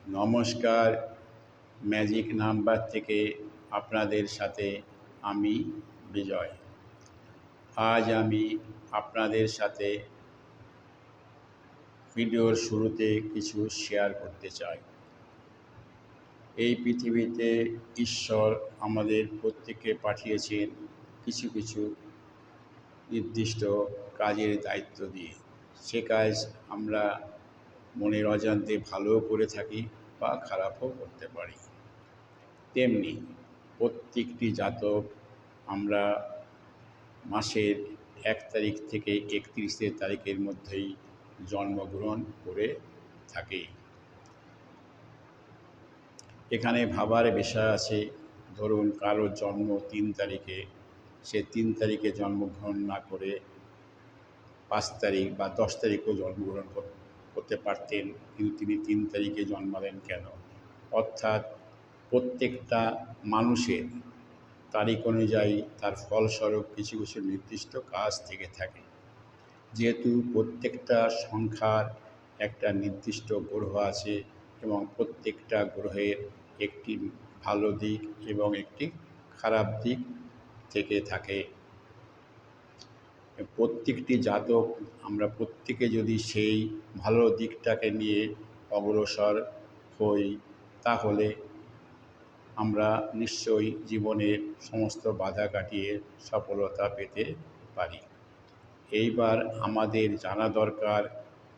নমস্কার, magic number থেকে আপনাদের সাথে আমি বিজয়। আজ আমি আপনাদের সাথে ভিডিওর শুরুতে কিছু শেয়ার করতে চাই। এই পৃথিবীতে ঈশ্বর আমাদের প্রত্যেককে পাঠিয়েছেন কিছু কিছু নির্দিষ্ট কাজের দায়িত্ব দিয়ে। সে কাজ আমরা মনের অজান্তে ভালোও করে থাকি বা খারাপও করতে পারি। তেমনি প্রত্যেকটি জাতক আমরা মাসের 1 তারিখ থেকে 31 তারিখের মধ্যেই জন্মগ্রহণ করে থাকি। এখানে ভাবার বিষয় আছে, ধরুন কারোর জন্ম 3 তারিখে, সে 3 তারিখে জন্মগ্রহণ না করে 5 তারিখ বা 10 তারিখেও জন্মগ্রহণ করতে পারতেন, কিন্তু তিনি 3 তারিখে জন্মালেন কেন? অর্থাৎ প্রত্যেকটা মানুষের তারিখ অনুযায়ী তার ফলস্বরূপ কিছু কিছু নির্দিষ্ট কাজ থেকে থাকে। যেহেতু প্রত্যেকটা সংখ্যার একটা নির্দিষ্ট গ্রহ আছে এবং প্রত্যেকটা গ্রহের একটি ভালো দিক এবং একটি খারাপ দিক থেকে থাকে, প্রত্যেকটি জাতক আমরা প্রত্যেকে যদি সেই ভালো দিকটাকে নিয়ে অগ্রসর হই, তাহলে আমরা নিশ্চয়ই জীবনের সমস্ত বাধা কাটিয়ে সফলতা পেতে পারি। এইবার আমাদের জানা দরকার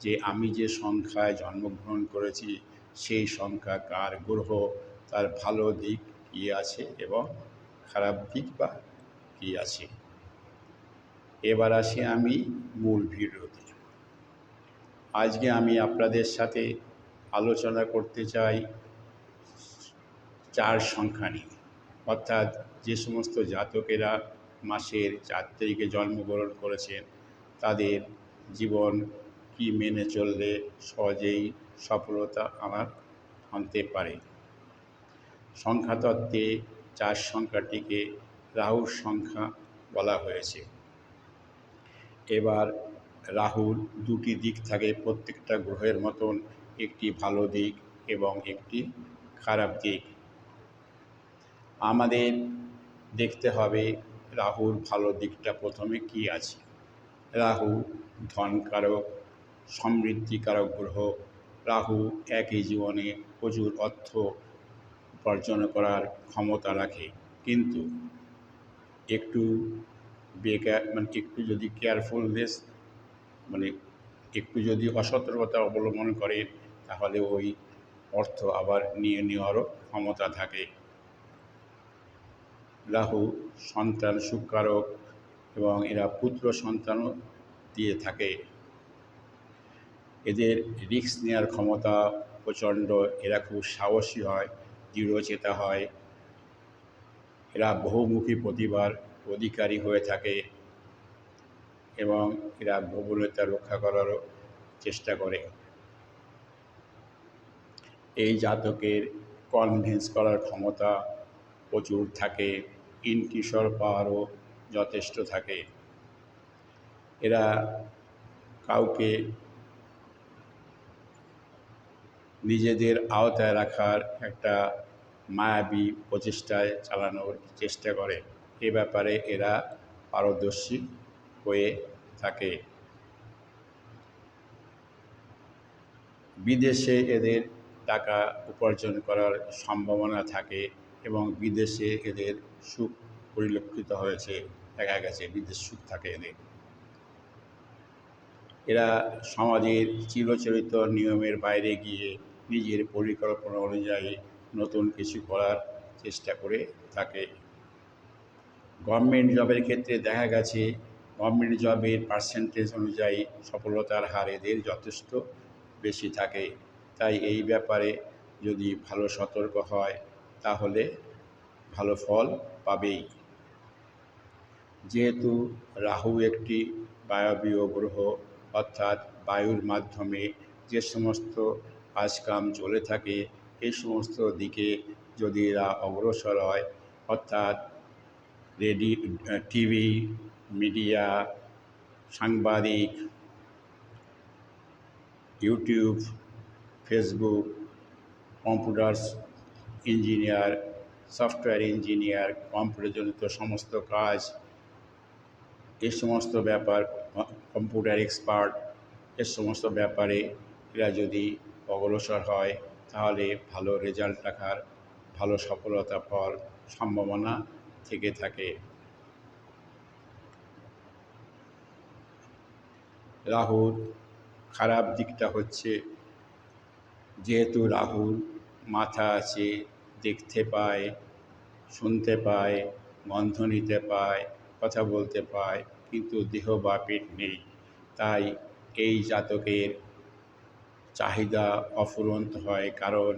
যে আমি যে সংখ্যায় জন্মগ্রহণ করেছি সেই সংখ্যা কার গ্রহ, তার ভালো দিক কী আছে এবং খারাপ দিক বা কী আছে। এবার আসি আমি মূল ভিডিওতে। আজকে আমি আপনাদের সাথে আলোচনা করতে চাই 4 সংখ্যা নিয়ে, অর্থাৎ যে সমস্ত জাতকেরা মাসের 4 তারিখে জন্মগ্রহণ করেছেন তাদের জীবন কি মেনে চললে সহজেই সফলতা আনতে পারে। সংখ্যাতত্ত্বে 4 সংখ্যাটিকে রাহুর সংখ্যা বলা হয়েছে। এবার রাহুর দুটি দিক থাকে প্রত্যেকটা গ্রহের মতন, একটি ভালো দিক এবং একটি খারাপ দিক। আমাদের দেখতে হবে রাহুর ভালো দিকটা প্রথমে কি আছে। রাহু ধনকারক, সমৃদ্ধিকারক গ্রহ। রাহু একই জীবনে প্রচুর অর্থ উপার্জন করার ক্ষমতা রাখে, কিন্তু একটু একটু যদি কেয়ারফুলনেস একটু যদি অসতর্কতা অবলম্বন করে, তাহলে ওই অর্থ আবার নিয়ে নেওয়ারও ক্ষমতা থাকে। রাহু সন্তান সুখকারক এবং এরা পুত্র সন্তানও দিয়ে থাকে। এদের রিস্ক নেওয়ার ক্ষমতা প্রচণ্ড, এরা খুব সাহসী হয়, দৃঢ়চেতা হয়, এরা বহুমুখী প্রতিভার অধিকারী হয়ে থাকে এবং এরা গোপনীয়তা রক্ষা করারও চেষ্টা করে। এই জাতকের কনভিন্স করার ক্ষমতা প্রচুর থাকে, ইনটিউশন পাওয়ারও যথেষ্ট থাকে। এরা কাউকে নিজেদের আওতায় রাখার একটা মায়াবী প্রচেষ্টায় চালানোর চেষ্টা করে। এ ব্যাপারে এরা পারদর্শী হয়ে থাকে। বিদেশে এদের টাকা উপার্জন করার সম্ভাবনা থাকে এবং বিদেশে এদের সুখ পরিলক্ষিত হয়েছে, দেখা গেছে বিদেশ সুখ থাকে এদের। এরা সমাজের চিরাচরিত নিয়মের বাইরে গিয়ে নিজের পরিকল্পনা অনুযায়ী নতুন কিছু করার চেষ্টা করে থাকে। গভর্নমেন্ট জবের ক্ষেত্রে দেখা গেছে গভর্নমেন্ট জবের পার্সেন্টেজ অনুযায়ী সফলতার হার এদের যথেষ্ট বেশি থাকে। তাই এই ব্যাপারে যদি ভালো সতর্ক হয় তাহলে ভালো ফল পাবেই। যেহেতু রাহু একটি বায়বীয় গ্রহ, অর্থাৎ বায়ুর মাধ্যমে যে সমস্ত কাজকাম চলে থাকে, এই সমস্ত দিকে যদি এরা অগ্রসর হয়, অর্থাৎ টিভি, মিডিয়া, সাংবাদিক, YouTube, Facebook, computers engineer, software engineer, কম্পিউটারজনিত সমস্ত কাজ, এই সমস্ত ব্যাপার, কম্পিউটার এক্সপার্ট, এর সমস্ত ব্যাপারে এরা যদি অগ্রসর হয় তাহলে ভালো রেজাল্ট রাখার, ভালো সফলতা পাওয়ার সম্ভাবনা থেকে থাকে। রাহুর খারাপ দিকটা হচ্ছে, যেহেতু রাহুর মাথা আছে, দেখতে পায়, শুনতে পায়, গন্ধ নিতে পায়, কথা বলতে পায়, কিন্তু দেহ বা পেট নেই। তাই এই জাতকের চাহিদা অফুরন্ত হয়, কারণ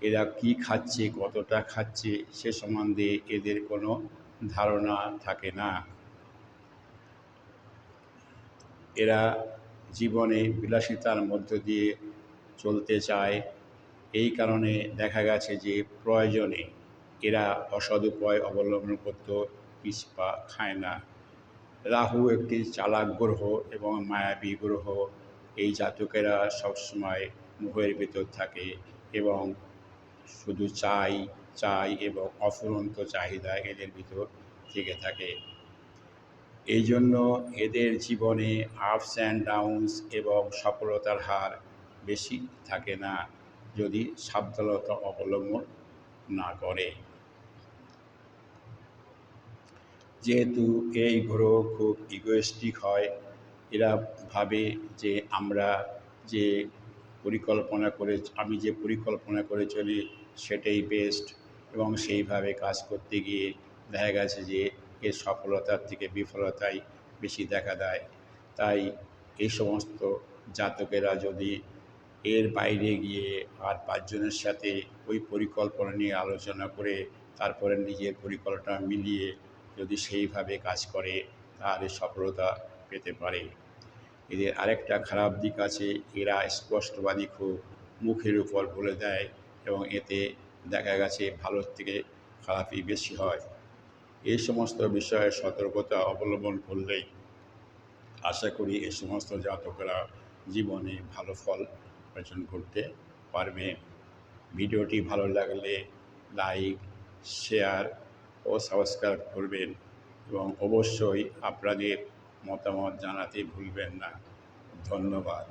এরা কি খাচ্ছে, কতটা খাচ্ছে সে সম্বন্ধে এদের কোনো ধারণা থাকে না। এরা জীবনে বিলাসিতার মধ্য দিয়ে চলতে চায়, এই কারণে দেখা গেছে যে প্রয়োজনে এরা অসৎ উপায় অবলম্বন করতেও পিছপা খায় না। রাহু একটি চালাক গ্রহ এবং মায়াবী গ্রহ। এই জাতকেরা সবসময় মোহের ভিতর থাকে এবং শুধু চাই চাই এবং অফুরন্ত চাহিদা এদের ভিতর থেকে থাকে। এই জন্য এদের জীবনে আপস অ্যান্ড ডাউনস এবং সফলতার হার বেশি থাকে না, যদি সাবধানতা অবলম্বন না করে। যেহেতু এই গ্রহ খুব ইগোয়েস্টিক হয়, এরা ভাবে যে আমি যে পরিকল্পনা করে চলি সেটাই বেস্ট, এবং সেইভাবে কাজ করতে গিয়ে দেখা গেছে যে এর সফলতার থেকে বিফলতাই বেশি দেখা দেয়। তাই এই সমস্ত জাতকেরা যদি এর বাইরে গিয়ে আর পাঁচজনের সাথে ওই পরিকল্পনা নিয়ে আলোচনা করে তারপরে নিজের পরিকল্পনা মিলিয়ে যদি সেইভাবে কাজ করে তাহলে সফলতা পেতে পারে। এদের আরেকটা খারাপ দিক আছে, এরা স্পষ্টবাদী, খুব মুখের উপর বলে দেয় এবং এতে দেখা গেছে ভালোর থেকে খারাপই বেশি হয়। এই সমস্ত বিষয়ে সতর্কতা অবলম্বন করলেই আশা করি এই সমস্ত জাতকরা জীবনে ভালো ফল অর্জন করতে পারবে। ভিডিওটি ভালো লাগলে লাইক, শেয়ার ও সাবস্ক্রাইব করবেন এবং অবশ্যই আপনাদের মতামত জানাতে ভুলবেন না। ধন্যবাদ।